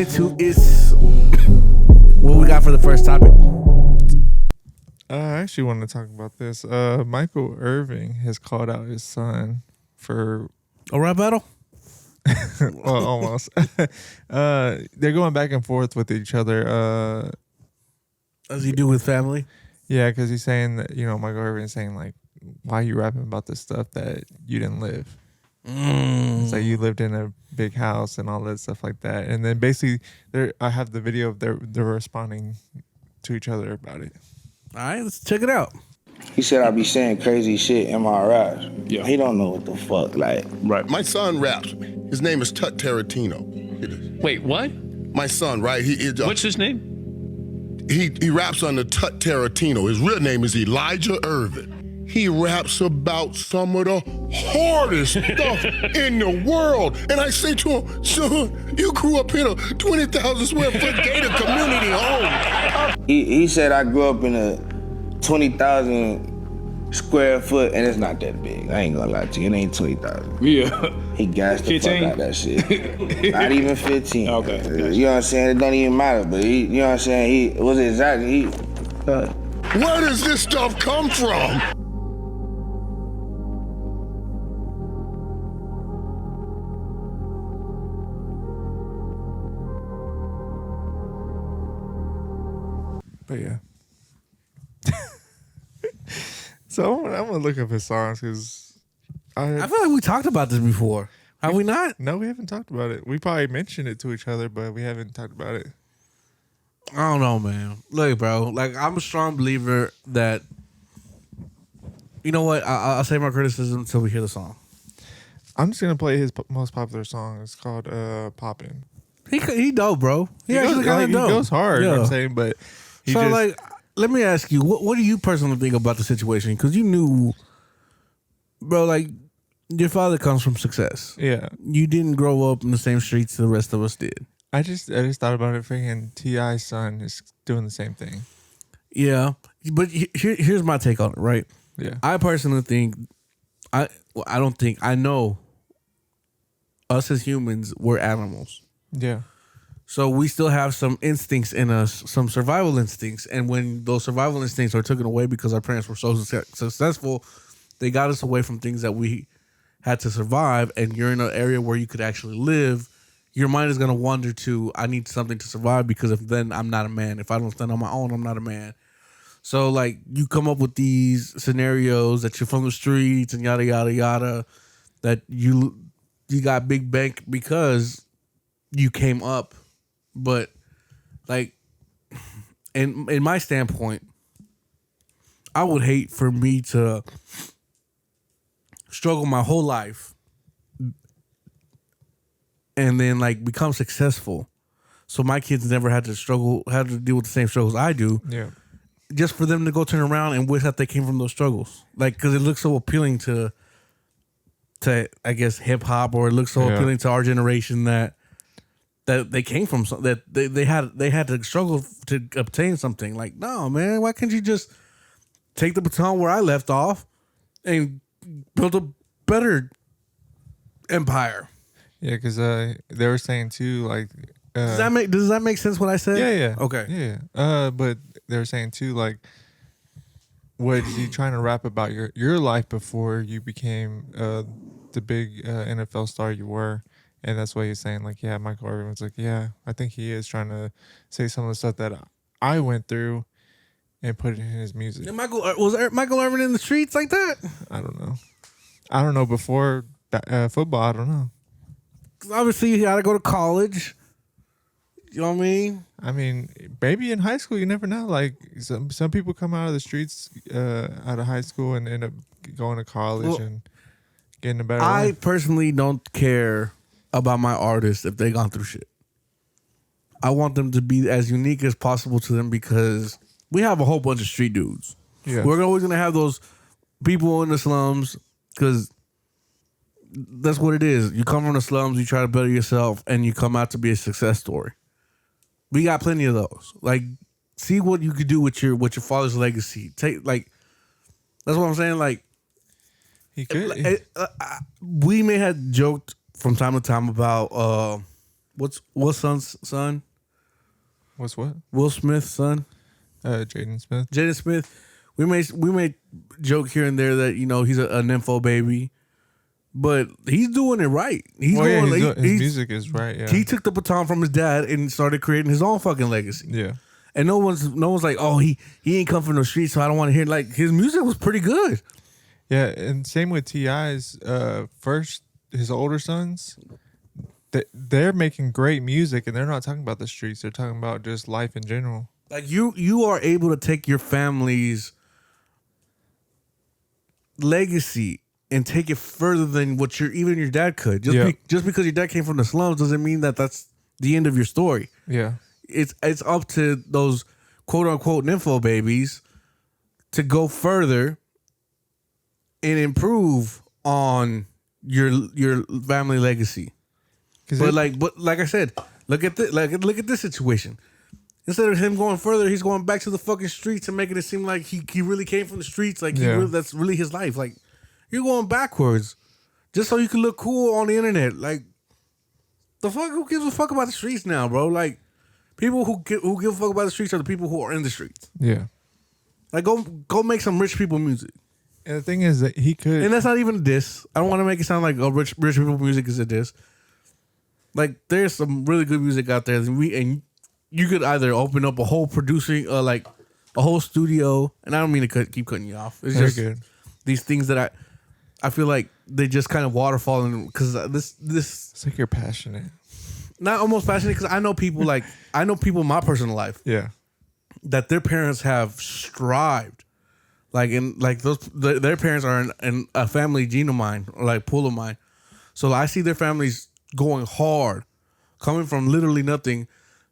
into is what we got for the first topic. I actually want to talk about this. Michael Irvin has called out his son for A rap battle? well, almost. They're going back and forth with each other. As you do with family? Yeah, because he's saying that, Michael Irvin's saying, like, why are you rapping about this stuff that you didn't live? It's like you lived in a big house and all that stuff like that. And then basically, I have the video of they're responding to each other about it. All right, let's check it out. He said I be saying crazy shit in my raps. Yeah. He don't know what the fuck, like. Right. My son raps. His name is Tut Tarantino. Wait, what? My son, right? What's his name? He raps under Tut Tarantino. His real name is Elijah Irvin. He raps about some of the hardest stuff in the world. And I say to him, son, you grew up in a 20,000 square foot gated community home. He said I grew up in a 20,000 square foot, and it's not that big. I ain't gonna lie to you, it ain't 20,000. Yeah. He gassed the 15? fuck out that shit. Not even 15. Okay. You know what I'm saying? It don't even matter, but you know what I'm saying? He was exactly, Where does this stuff come from? But yeah. So I'm gonna look up his songs because I feel like we talked about this before. Have we not? No, we haven't talked about it. We probably mentioned it to each other, but we haven't talked about it. I don't know, man. Look, bro. Like, I'm a strong believer that. You know what? I'll save my criticism until we hear the song. I'm just gonna play his most popular song. It's called "Poppin'." He dope, bro. He actually kind of dope. He goes hard. You know what I'm saying, but like, let me ask you, what do you personally think about the situation? Because you knew, bro, like, your father comes from success. Yeah, you didn't grow up in the same streets the rest of us did. I just thought about it. Freaking T.I.'s son is doing the same thing. Yeah, but here's my take on it. Right. Yeah, I personally think, I know us as humans, we're animals. Yeah. So we still have some instincts in us, some survival instincts. And when those survival instincts are taken away because our parents were so successful, they got us away from things that we had to survive. And you're in an area where you could actually live. Your mind is going to wander to, I need something to survive because if then I'm not a man. If I don't stand on my own, I'm not a man. So, like, you come up with these scenarios that you're from the streets and yada, yada, yada, that you got big bank because you came up. But, like, in my standpoint, I would hate for me to struggle my whole life and then, like, become successful. So my kids never had to deal with the same struggles I do. Yeah. Just for them to go turn around and wish that they came from those struggles. Like, because it looks so appealing to I guess, hip hop, or it looks so appealing to our generation that they came from that they had to struggle to obtain something. Like, no, man, why can't you just take the baton where I left off and build a better empire? Yeah, because they were saying too, like, does that make sense what I said? Yeah. Okay. Yeah. But they were saying too, like, was he trying to rap about your life before you became the big NFL star you were? And that's why he's saying, like, yeah, Michael Irvin was like, yeah, I think he is trying to say some of the stuff that I went through and put it in his music. And Michael Irvin in the streets like that? I don't know. Before football, I don't know. Obviously, you got to go to college. You know what I mean? I mean, maybe in high school, you never know. Like, some people come out of the streets, out of high school, and end up going to college and getting a better I life. personally don't care about my artists if they gone through shit. I want them to be as unique as possible to them because we have a whole bunch of street dudes. Yeah. We're always going to have those people in the slums because that's what it is. You come from the slums, you try to better yourself, and you come out to be a success story. We got plenty of those. Like, see what you could do with your father's legacy. That's what I'm saying. Like, He could. we may have joked from time to time about What's son's son? What's what? Will Smith's son, Jaden Smith. Jaden Smith. We made joke here and there that he's a nympho baby, but he's doing it right. His music is right. Yeah, he took the baton from his dad and started creating his own fucking legacy. Yeah, and no one's like, oh, he ain't come from the streets, so I don't want to hear. Like, his music was pretty good. yeah, and same with T.I.'s first his older sons. They're making great music, and they're not talking about the streets. They're talking about just life in general. Like, you are able to take your family's legacy and take it further than what even your dad could. Just because your dad came from the slums doesn't mean that that's the end of your story. Yeah, it's up to those quote unquote nympho babies to go further and improve on your family legacy. But like I said, look at this situation. Instead of him going further, he's going back to the fucking streets and making it seem like he really came from the streets. Like, that's really his life. Like, you're going backwards just so you can look cool on the internet. Like, the fuck, who gives a fuck about the streets now, bro? Like, people who give a fuck about the streets are the people who are in the streets. Yeah. Like, go make some rich people music. And the thing is that he could, and that's not even a diss. I don't want to make it sound like rich people music is a diss. Like, there's some really good music out there, and you could either open up a whole producing, like a whole studio. And I don't mean to keep cutting you off. It's just good. These things that I feel like they just kind of waterfall in, because this. It's like you're passionate. Not almost passionate, because I know people in my personal life. Yeah. That their parents have strived, like their parents are in a family gene of mine, or like pool of mine. So I see their families going hard, coming from literally nothing,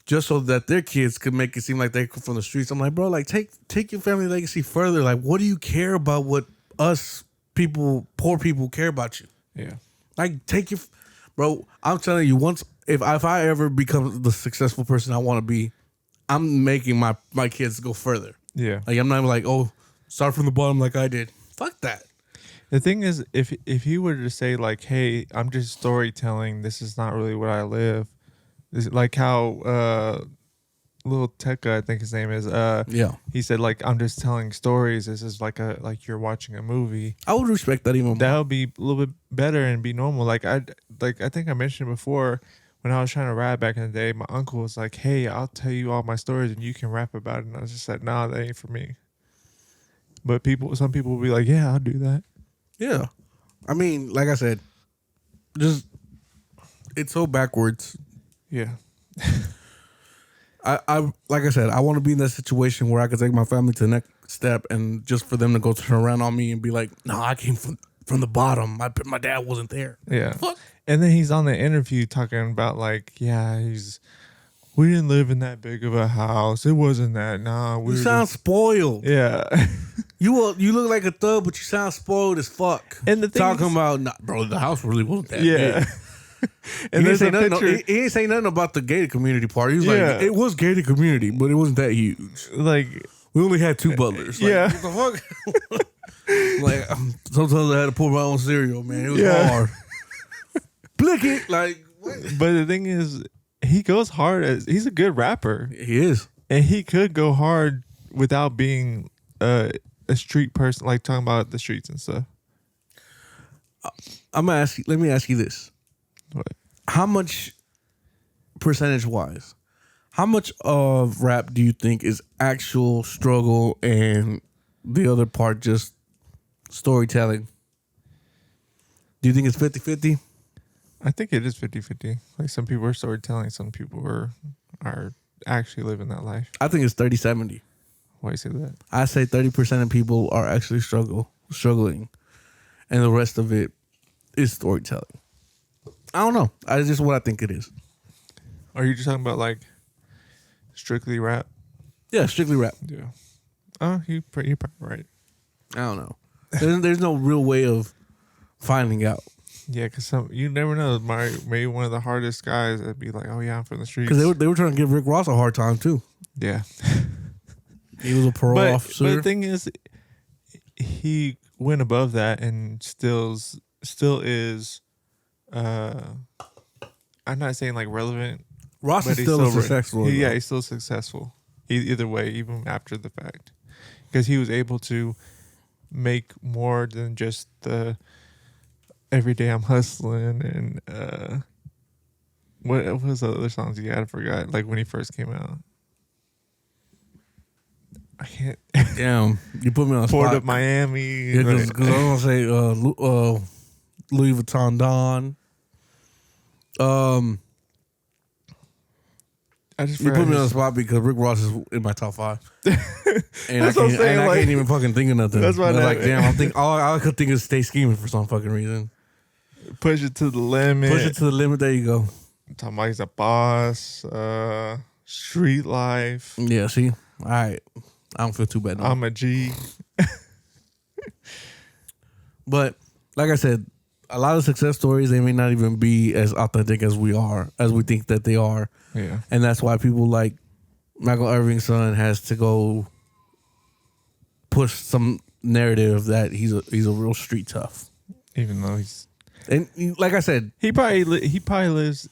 just so that their kids could make it seem like they come from the streets. I'm like, bro, like take your family legacy further. Like, what do you care about what us people, poor people, care about you? Yeah. Like, bro, I'm telling you, if I ever become the successful person I want to be, I'm making my kids go further. Yeah. Like, I'm not like, oh, start from the bottom like I did. Fuck that. The thing is, if he were to say like, hey, I'm just storytelling, this is not really what I live. This, like how Lil Tecca, I think his name is, yeah. He said like, I'm just telling stories. This is like you're watching a movie. I would respect that even more. That would be a little bit better and be normal. Like I think I mentioned before, when I was trying to rap back in the day, my uncle was like, hey, I'll tell you all my stories and you can rap about it. And I was just like, nah, that ain't for me. But some people will be like, yeah, I'll do that. Yeah. I mean, like I said, just, it's so backwards. Yeah. I like I said, I want to be in that situation where I could take my family to the next step, and just for them to go turn around on me and be like, no, I came from the bottom. My dad wasn't there. Yeah. Fuck. And then he's on the interview talking about like, yeah, we didn't live in that big of a house. It wasn't that. Nah, you sound spoiled. Yeah. You look like a thug, but you sound spoiled as fuck. And the thing talking is, about, nah, bro, the house really wasn't that yeah. big. And he ain't say nothing about the gated community part. He was like, it was gated community, but it wasn't that huge. Like, we only had 2 butlers. Like, yeah. What the fuck? Like, sometimes I had to pour my own cereal, man. It was hard. Blick it. Like, what? But the thing is, he goes hard. He's a good rapper. He is. And he could go hard without being a street person, like talking about the streets and stuff. Let me ask you this. What? How much, percentage-wise, how much of rap do you think is actual struggle and the other part just storytelling? Do you think it's 50-50? I think it is 50-50. Like, some people are storytelling, some people are actually living that life. I think it's 30-70. Why do you say that? I say 30% of people are actually struggling, and the rest of it is storytelling. I don't know. That's just what I think it is. Are you just talking about like strictly rap? Yeah, strictly rap. Yeah. Oh, you're probably right. I don't know. There's no real way of finding out. Yeah, because you never know. Maybe one of the hardest guys that'd be like, oh yeah, I'm from the streets. Because they were trying to give Rick Ross a hard time too. Yeah. He was a parole officer. But the thing is, he went above that and still is. I I'm not saying like relevant. Ross But is he's still still successful. Yeah, he's still successful. Either way, even after the fact, because he was able to make more than just the every day I'm hustling and what was the other songs he had? I forgot. Like when he first came out, I can't. Damn, you put me on the Port spot. of Miami. Yeah, because I was gonna say Louis Vuitton Don. I just You put me on the his- spot because Rick Ross is in my top 5, and That's what I'm saying, I like- can't even fucking think of nothing. That's why I'm that- like, damn, I'm think all I could think is Stay Scheming for some fucking reason. push it to the limit. Push it to the limit. There you go. Talking about he's a boss. Street life. Yeah. See, all right. I don't feel too bad. No. I'm a G. But like I said, a lot of success stories, they may not even be as authentic as we think that they are. Yeah. And that's why people like Michael Irving's son has to go push some narrative that he's a real street tough. Even though he's And like I said, he probably lives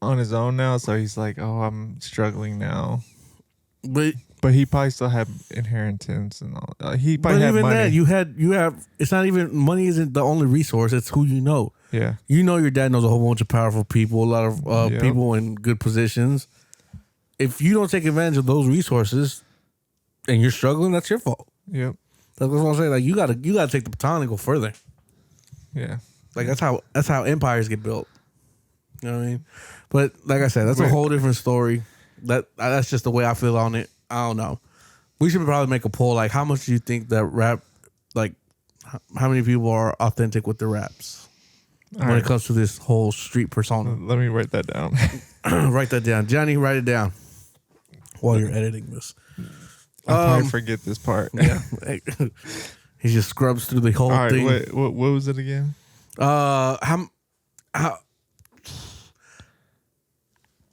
on his own now, so he's like, oh, I'm struggling now. But he probably still had inheritance and all. He probably but had even money. that, you have. It's not even money. Isn't the only resource. It's who you know. Yeah. You know your dad knows a whole bunch of powerful people, a lot of Yep. people in good positions. If you don't take advantage of those resources and you're struggling, that's your fault. Yep. That's what I'm saying. Like you gotta take the baton and go further. Yeah. Like that's how empires get built. You know what I mean? But like I said, that's a Wait. whole different story. That's just the way I feel on it. I don't know. We should probably make a poll. Like, how much do you think that rap? Like, how many people are authentic with their raps when it comes to this whole street persona? Let me write that down. Write that down, Johnny. Write it down while you're editing this. I'll probably forget this part. Yeah, he just scrubs through the whole All right. thing. Wait, what was it again?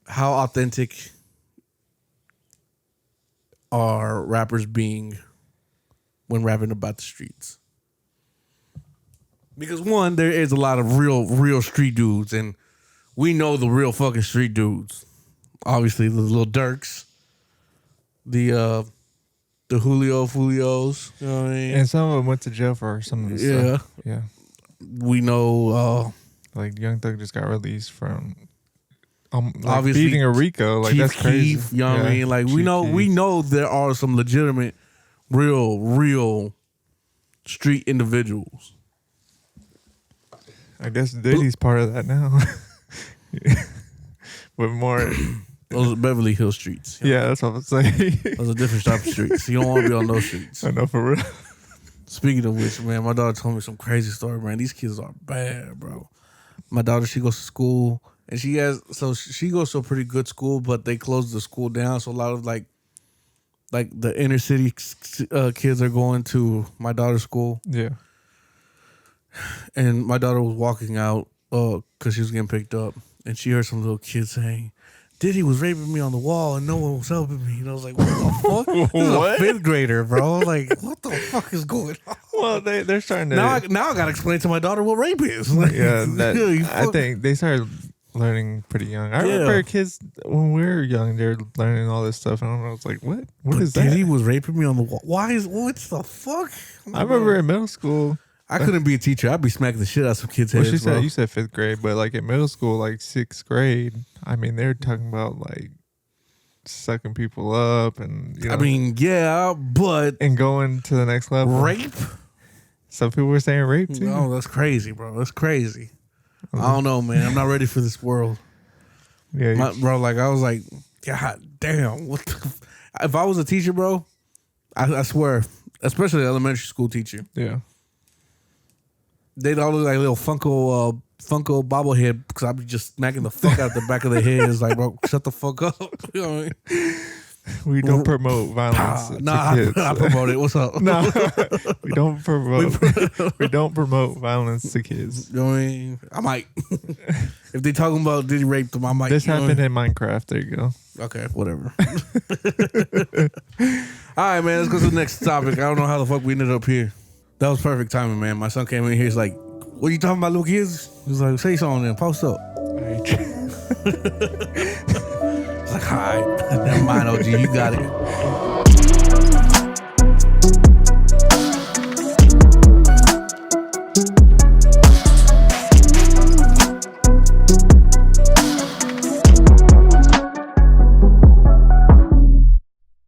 How authentic are rappers being when rapping about the streets? Because one, there is a lot of real street dudes, and we know the real fucking street dudes. Obviously, the little Dirks, the Fulios, you know what I mean? And some of them went to jail for some of the stuff. Yeah. We know Like Young Thug just got released from like obviously beating a Rico. Like Chief that's crazy. Keef, you know what I mean? Like Chief we Keef. know there are some legitimate, real street individuals. I guess Diddy's part of that now. With more. Those are Beverly Hills streets. Yeah, that's what I'm saying. Those are different type of streets. You don't want to be on those streets. I know for real. Speaking of which, man, my daughter told me some crazy story, man. These kids are bad, bro. My daughter, she goes to school, and she goes to a pretty good school, but they closed the school down, so a lot of like the inner city kids are going to my daughter's school. Yeah. And my daughter was walking out because she was getting picked up, and she heard some little kid saying, Diddy was raping me on the wall and no one was helping me. And I was like, what the fuck? This is a fifth grader, bro. Like, what the fuck is going on? Well, they're trying to. Now I got to explain to my daughter what rape is. Like, Yeah, you I fuck- think they started learning pretty young. I Yeah. remember kids when we were young, they're learning all this stuff, and I was like, "What? What But is that?" Diddy was raping me on the wall. What the fuck? I remember in middle school. I couldn't be a teacher. I'd be smacking the shit out of some kids' Well, heads, she said bro. you said fifth grade, but like in middle school, like sixth grade. I mean, they're talking about like sucking people up, and you know, I mean, yeah, but and going to the next level. rape? Some people were saying rape too. No, that's crazy, bro. That's crazy. I don't know, man. I'm not ready for this world. Yeah, Bro, like, I was like, God damn. What the if I was a teacher, bro, I swear, especially an elementary school teacher, yeah. they'd all look like little Funko bobblehead because I'd be just smacking the fuck out the back of their heads. Like, bro, shut the fuck up. You know what I mean? We don't promote violence to Nah, kids. I promote it. What's up? No, we don't promote. We don't promote violence to kids. You know what I mean? I might. If they talking about did he rape them, I might. This you know what I happened in Minecraft. There you go. Okay, whatever. All right, man. Let's go to the next topic. I don't know how the fuck we ended up here. That was perfect timing, man. My son came in here. He's like, "What are you talking about, little kids?" He's like, "Say something then. Post up." All right. It's like, all right, never mind, OG, you got it.